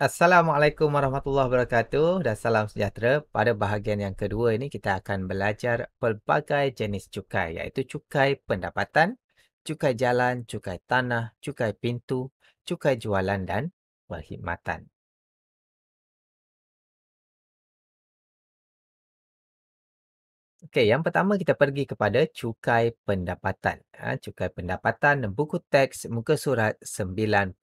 Assalamualaikum warahmatullahi wabarakatuh dan salam sejahtera. Pada bahagian yang kedua ini kita akan belajar pelbagai jenis cukai iaitu cukai pendapatan, cukai jalan, cukai tanah, cukai pintu, cukai jualan dan perkhidmatan. Okey, yang pertama kita pergi kepada cukai pendapatan. Cukai pendapatan buku teks muka surat 99.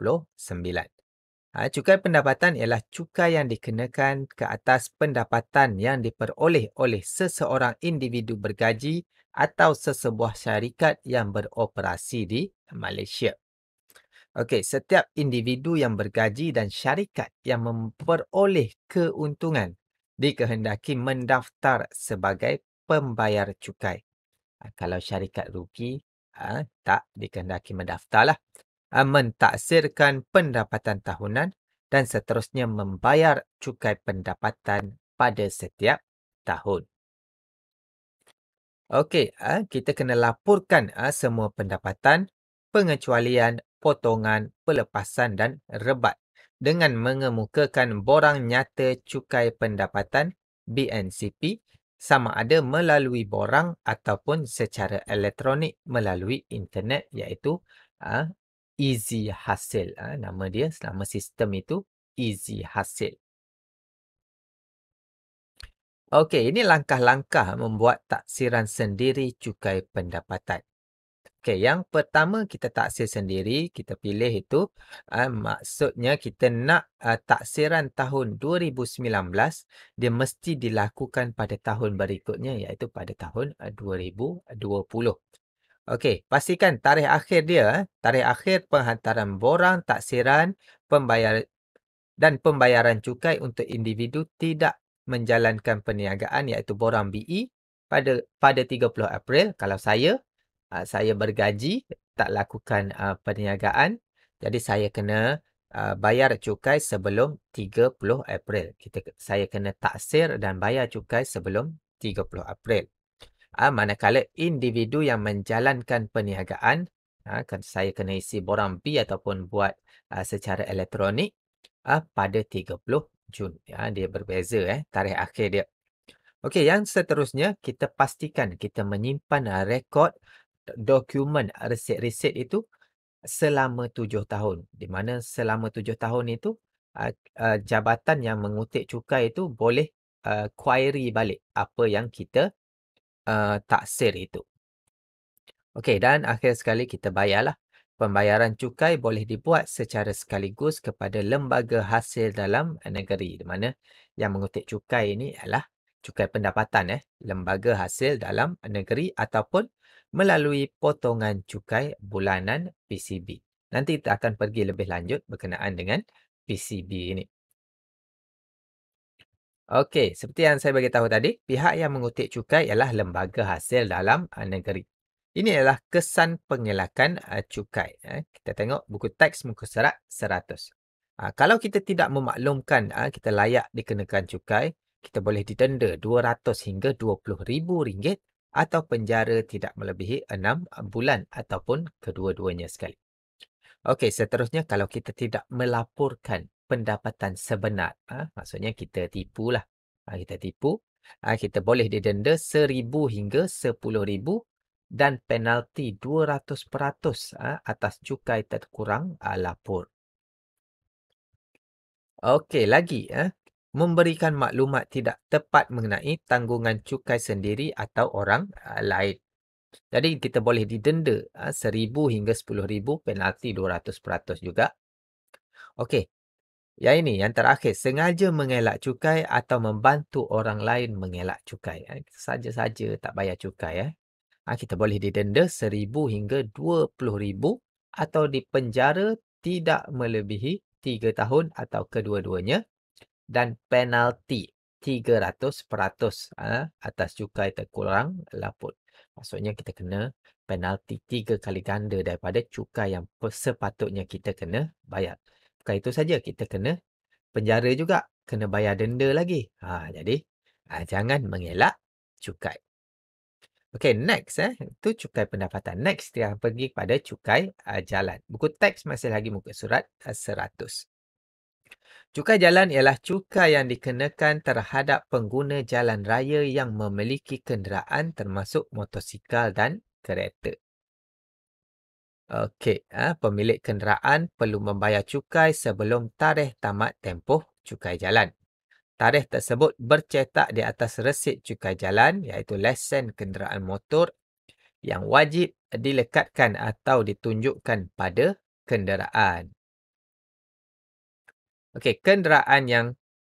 Cukai pendapatan ialah cukai yang dikenakan ke atas pendapatan yang diperoleh oleh seseorang individu bergaji atau sesebuah syarikat yang beroperasi di Malaysia. Okey, setiap individu yang bergaji dan syarikat yang memperoleh keuntungan dikehendaki mendaftar sebagai pembayar cukai. Kalau syarikat rugi, tak dikehendaki mendaftarlah. Mentaksirkan pendapatan tahunan dan seterusnya membayar cukai pendapatan pada setiap tahun. Okey, kita kena laporkan semua pendapatan, pengecualian, potongan, pelepasan dan rebat dengan mengemukakan borang nyata cukai pendapatan BNCP sama ada melalui borang ataupun secara elektronik melalui internet iaitu Easy Hasil. Nama dia, nama sistem itu Easy Hasil. Okey, ini langkah-langkah membuat taksiran sendiri cukai pendapatan. Okey, yang pertama kita taksir sendiri, kita pilih itu maksudnya kita nak taksiran tahun 2019 dia mesti dilakukan pada tahun berikutnya iaitu pada tahun 2020. Okey, pastikan tarikh akhir dia, tarikh akhir penghantaran borang taksiran pembayaran cukai untuk individu tidak menjalankan perniagaan iaitu borang BE pada 30 April. Kalau saya bergaji tak lakukan perniagaan, jadi saya kena bayar cukai sebelum 30 April. Saya kena taksir dan bayar cukai sebelum 30 April. Manakala individu yang menjalankan perniagaan, kan saya kena isi borang B ataupun buat secara elektronik pada 30 Jun. Dia berbeza tarikh akhir dia. Okey, yang seterusnya kita pastikan kita menyimpan rekod dokumen resit-resit itu selama 7 tahun. Di mana selama 7 tahun itu jabatan yang mengutik cukai itu boleh query balik apa yang kita taksir itu. Okey, dan akhir sekali kita bayarlah. Pembayaran cukai boleh dibuat secara sekaligus kepada lembaga hasil dalam negeri. Di mana yang mengutik cukai ini adalah cukai pendapatan. Lembaga hasil dalam negeri ataupun melalui potongan cukai bulanan PCB. Nanti kita akan pergi lebih lanjut berkenaan dengan PCB ini. Okey, seperti yang saya bagi tahu tadi, pihak yang mengutik cukai ialah lembaga hasil dalam negeri. Ini adalah kesan pengelakan cukai. Kita tengok buku teks muka surat 100. Kalau kita tidak memaklumkan kita layak dikenakan cukai, kita boleh didenda 200 hingga 20 ribu ringgit atau penjara tidak melebihi 6 bulan ataupun kedua-duanya sekali. Okey, seterusnya kalau kita tidak melaporkan pendapatan sebenar, maksudnya kita tipulah. Kita tipu, kita boleh didenda 1,000 hingga 10,000 dan penalti 200% atas cukai terkurang lapor. Okey, lagi memberikan maklumat tidak tepat mengenai tanggungan cukai sendiri atau orang lain. Jadi kita boleh didenda 1,000 hingga 10,000, penalti 200% juga. Okey, yang ini, yang terakhir, sengaja mengelak cukai atau membantu orang lain mengelak cukai. Saja-saja tak bayar cukai. Kita boleh didenda 1,000 hingga 20,000 atau dipenjara tidak melebihi 3 tahun atau kedua-duanya dan penalti 300% atas cukai terkurang lapor. Maksudnya kita kena penalti 3 kali ganda daripada cukai yang sepatutnya kita kena bayar. Bukan itu saja, kita kena penjara juga, kena bayar denda lagi. Jadi jangan mengelak cukai. Okey, next itu cukai pendapatan. Next kita pergi pada cukai jalan. Buku teks masih lagi muka surat 100. Cukai jalan ialah cukai yang dikenakan terhadap pengguna jalan raya yang memiliki kenderaan termasuk motosikal dan kereta. Okey, pemilik kenderaan perlu membayar cukai sebelum tarikh tamat tempoh cukai jalan. Tarikh tersebut bercetak di atas resit cukai jalan iaitu lesen kenderaan motor yang wajib dilekatkan atau ditunjukkan pada kenderaan. Okey, kenderaan yang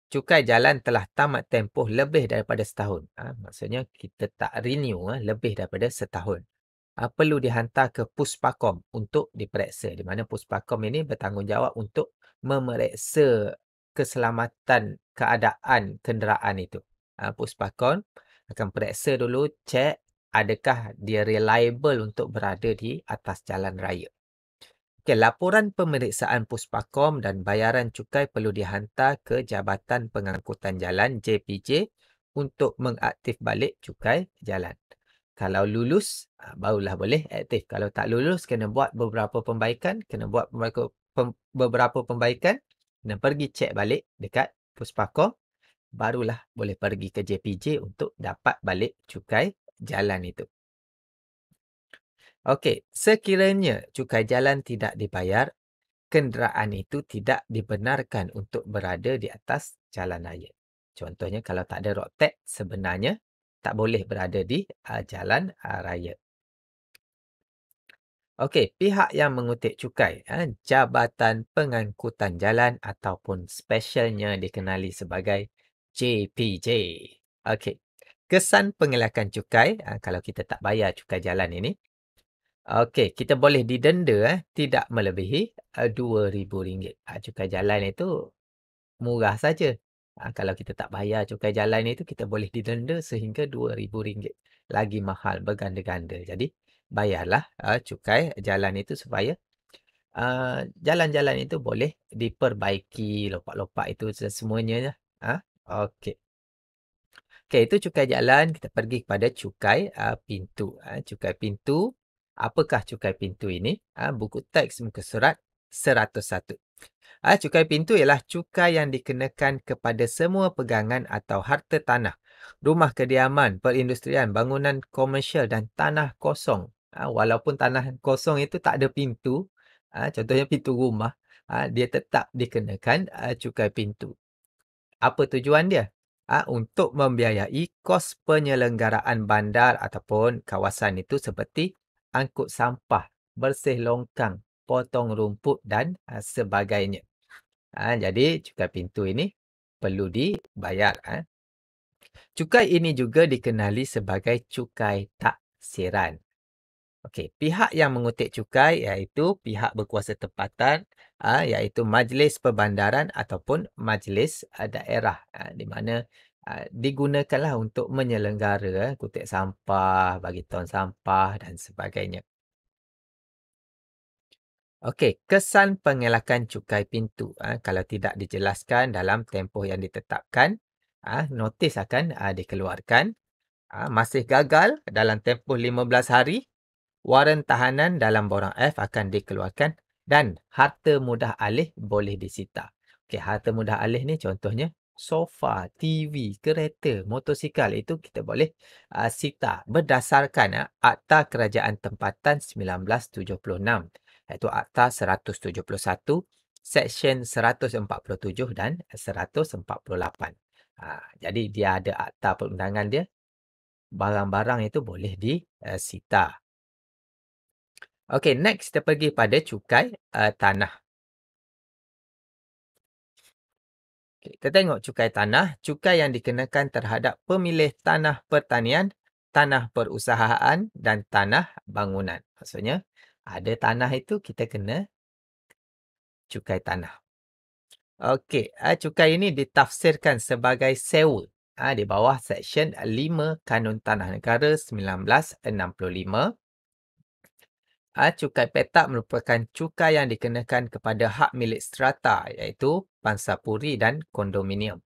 cukai jalan telah tamat tempoh lebih daripada setahun. Maksudnya kita tak renew lebih daripada setahun. Perlu dihantar ke Puspakom untuk diperiksa. Di mana Puspakom ini bertanggungjawab untuk memeriksa keselamatan keadaan kenderaan itu. Puspakom akan periksa dulu, cek adakah dia reliable untuk berada di atas jalan raya. Okey, laporan pemeriksaan Puspakom dan bayaran cukai perlu dihantar ke Jabatan Pengangkutan Jalan JPJ untuk mengaktif balik cukai jalan. Kalau lulus, barulah boleh aktif. Kalau tak lulus, kena buat beberapa pembaikan, beberapa pembaikan, kena pergi cek balik dekat Puspakom, barulah boleh pergi ke JPJ untuk dapat balik cukai jalan itu. Okey, sekiranya cukai jalan tidak dibayar, kenderaan itu tidak dibenarkan untuk berada di atas jalan raya. Contohnya kalau tak ada road tax, sebenarnya tak boleh berada di jalan raya. Okey, pihak yang mengutip cukai, Jabatan Pengangkutan Jalan ataupun specialnya dikenali sebagai JPJ. Okey, kesan pengelakan cukai, kalau kita tak bayar cukai jalan ini, okey, kita boleh didenda tidak melebihi RM2,000. Cukai jalan itu murah saja. Kalau kita tak bayar cukai jalan itu, kita boleh didenda sehingga RM2,000. Lagi mahal, berganda-ganda. Jadi, bayarlah cukai jalan itu supaya jalan-jalan itu boleh diperbaiki, lopak-lopak itu semuanya. Okey. Okey, itu cukai jalan. Kita pergi kepada cukai pintu. Cukai pintu. Apakah cukai pintu ini? Buku teks muka surat 101. Cukai pintu ialah cukai yang dikenakan kepada semua pegangan atau harta tanah, rumah kediaman, perindustrian, bangunan komersial dan tanah kosong. Walaupun tanah kosong itu tak ada pintu, contohnya pintu rumah, dia tetap dikenakan cukai pintu. Apa tujuan dia? Untuk membiayai kos penyelenggaraan bandar ataupun kawasan itu seperti angkut sampah, bersih longkang, potong rumput dan sebagainya. Jadi cukai pintu ini perlu dibayar. Cukai ini juga dikenali sebagai cukai taksiran. Okey, pihak yang mengutip cukai iaitu pihak berkuasa tempatan, iaitu Majlis Perbandaran ataupun Majlis Daerah, di mana digunakanlah untuk menyelenggara kutip sampah, bagi tong sampah dan sebagainya. Okey, kesan pengelakan cukai pintu. Kalau tidak dijelaskan dalam tempoh yang ditetapkan, notis akan dikeluarkan. Masih gagal dalam tempoh 15 hari, waran tahanan dalam borang F akan dikeluarkan dan harta mudah alih boleh disita. Okey, harta mudah alih ni contohnya sofa, TV, kereta, motosikal itu kita boleh sita berdasarkan Akta Kerajaan Tempatan 1976 iaitu Akta 171, Seksyen 147 dan 148. Jadi dia ada akta perundangan dia, barang-barang itu boleh disita. Okey, next kita pergi pada cukai tanah. Okay, kita tengok cukai tanah. Cukai yang dikenakan terhadap pemilih tanah pertanian, tanah perusahaan dan tanah bangunan. Maksudnya, ada tanah itu kita kena cukai tanah. Okey, cukai ini ditafsirkan sebagai sewa di bawah Seksyen 5 Kanun Tanah Negara 1965. Cukai petak merupakan cukai yang dikenakan kepada hak milik strata iaitu pansapuri dan kondominium.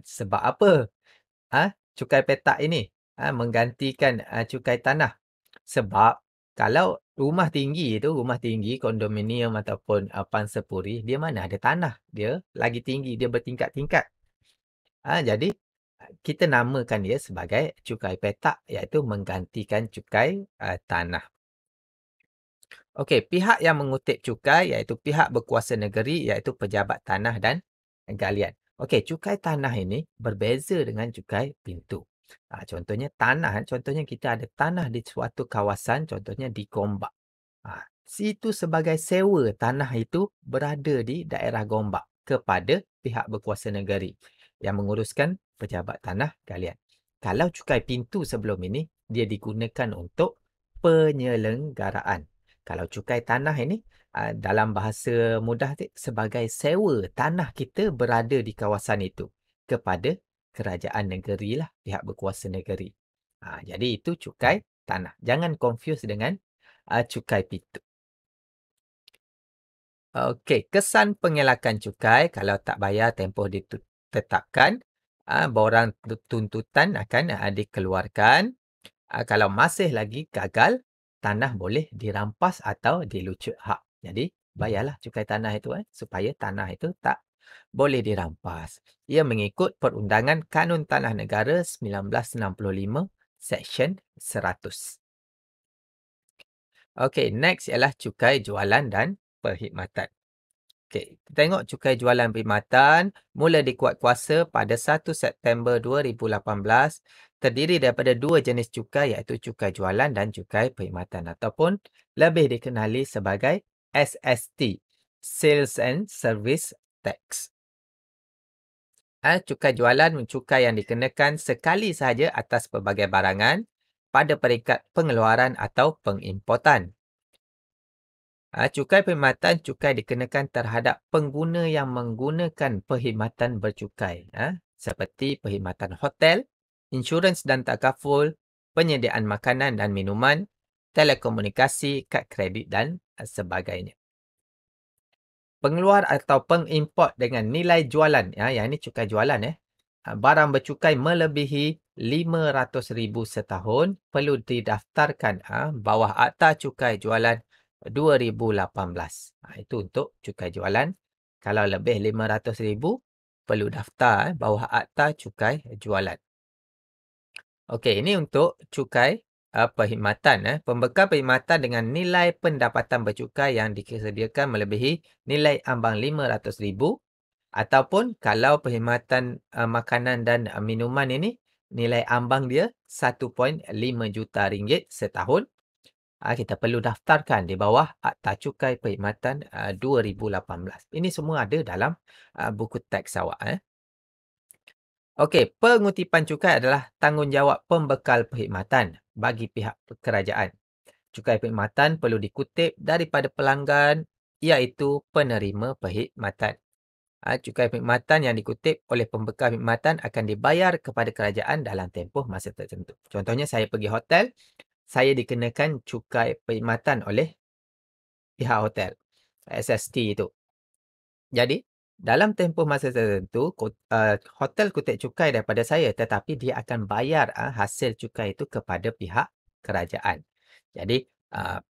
Sebab apa? Cukai petak ini menggantikan cukai tanah. Sebab kalau Rumah tinggi, kondominium ataupun pansapuri, dia mana ada tanah. Dia lagi tinggi, dia bertingkat-tingkat. Jadi kita namakan dia sebagai cukai petak, iaitu menggantikan cukai tanah. Okey, pihak yang mengutip cukai iaitu pihak berkuasa negeri, iaitu pejabat tanah dan galian. Okey, cukai tanah ini berbeza dengan cukai pintu. Contohnya tanah, contohnya kita ada tanah di suatu kawasan, contohnya di Gombak. Situ sebagai sewa tanah itu berada di daerah Gombak kepada pihak berkuasa negeri yang menguruskan pejabat tanah galian. Kalau cukai pintu sebelum ini, dia digunakan untuk penyelenggaraan. Kalau cukai tanah ini, dalam bahasa mudah sebagai sewa tanah kita berada di kawasan itu kepada kerajaan negeri lah, pihak berkuasa negeri. Jadi itu cukai tanah. Jangan confuse dengan cukai pintu. Okey, kesan pengelakan cukai kalau tak bayar tempoh ditetapkan, borang tuntutan akan dikeluarkan. Kalau masih lagi gagal, tanah boleh dirampas atau dilucut hak. Jadi, bayarlah cukai tanah itu supaya tanah itu tak boleh dirampas. Ia mengikut Perundangan Kanun Tanah Negara 1965, Seksyen 100. Okey, next ialah cukai jualan dan perkhidmatan. Okey, kita tengok cukai jualan perkhidmatan mula dikuat kuasa pada 1 September 2018, terdiri daripada dua jenis cukai iaitu cukai jualan dan cukai perkhidmatan ataupun lebih dikenali sebagai SST, Sales and Service Tax. Cukai jualan cukai yang dikenakan sekali sahaja atas pelbagai barangan pada peringkat pengeluaran atau pengimportan. Cukai perkhidmatan cukai dikenakan terhadap pengguna yang menggunakan perkhidmatan bercukai seperti perkhidmatan hotel, insurans dan takaful, penyediaan makanan dan minuman, telekomunikasi, kad kredit dan sebagainya. Pengeluar atau pengimport dengan nilai jualan, yang ini cukai jualan barang bercukai melebihi 500,000 setahun perlu didaftarkan bawah Akta Cukai Jualan 2018. Itu untuk cukai jualan. Kalau lebih 500,000 perlu daftar bawah Akta Cukai Jualan. Okey, ini untuk cukai perkhidmatan. Pembekal perkhidmatan dengan nilai pendapatan bercukai yang disediakan melebihi nilai ambang 500,000. Ataupun kalau perkhidmatan makanan dan minuman ini, nilai ambang dia 1.5 juta ringgit setahun. Kita perlu daftarkan di bawah Akta Cukai Perkhidmatan 2018. Ini semua ada dalam buku teks awak. Okey, pengutipan cukai adalah tanggungjawab pembekal perkhidmatan bagi pihak kerajaan. Cukai perkhidmatan perlu dikutip daripada pelanggan, iaitu penerima perkhidmatan. Cukai perkhidmatan yang dikutip oleh pembekal perkhidmatan akan dibayar kepada kerajaan dalam tempoh masa tertentu. Contohnya saya pergi hotel, saya dikenakan cukai perkhidmatan oleh pihak hotel, SST itu. Jadi, dalam tempoh masa tertentu, hotel kutip cukai daripada saya, tetapi dia akan bayar hasil cukai itu kepada pihak kerajaan. Jadi,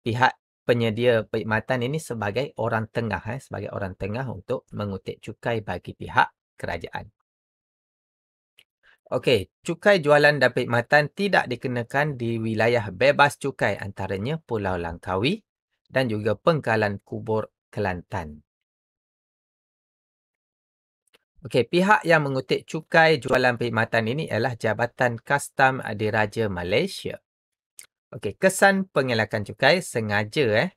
pihak penyedia perkhidmatan ini sebagai orang tengah, sebagai orang tengah untuk mengutip cukai bagi pihak kerajaan. Okey, cukai jualan dan perkhidmatan tidak dikenakan di wilayah bebas cukai antaranya Pulau Langkawi dan juga Pengkalan Kubur Kelantan. Okey, pihak yang mengutip cukai jualan perkhidmatan ini ialah Jabatan Kastam Diraja Malaysia. Okey, kesan pengelakan cukai sengaja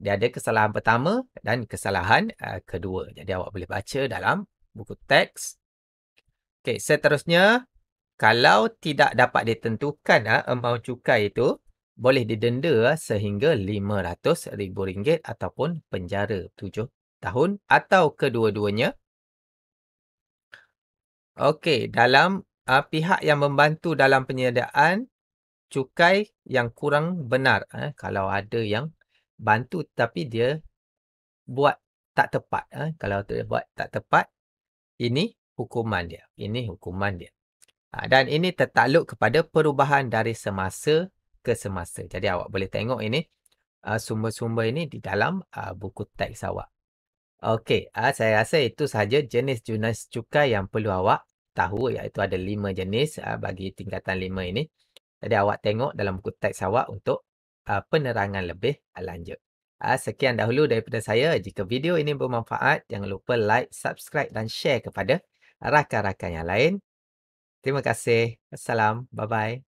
dia ada kesalahan pertama dan kesalahan kedua. Jadi awak boleh baca dalam buku teks. Okey, seterusnya kalau tidak dapat ditentukan amaun cukai itu, boleh didenda sehingga RM500,000 ataupun penjara 7 tahun atau kedua-duanya. Okey, dalam pihak yang membantu dalam penyediaan cukai yang kurang benar. Kalau ada yang bantu tapi dia buat tak tepat. Kalau dia buat tak tepat, ini hukuman dia. Ini hukuman dia. Dan ini tertakluk kepada perubahan dari semasa ke semasa. Jadi awak boleh tengok ini sumber-sumber ini di dalam buku teks awak. Okey, saya rasa itu sahaja jenis-jenis cukai yang perlu awak tahu, iaitu ada 5 jenis bagi tingkatan 5 ini. Jadi awak tengok dalam buku teks awak untuk penerangan lebih lanjut. Sekian dahulu daripada saya. Jika video ini bermanfaat, jangan lupa like, subscribe dan share kepada rakan-rakan yang lain. Terima kasih. Wassalam. Bye-bye.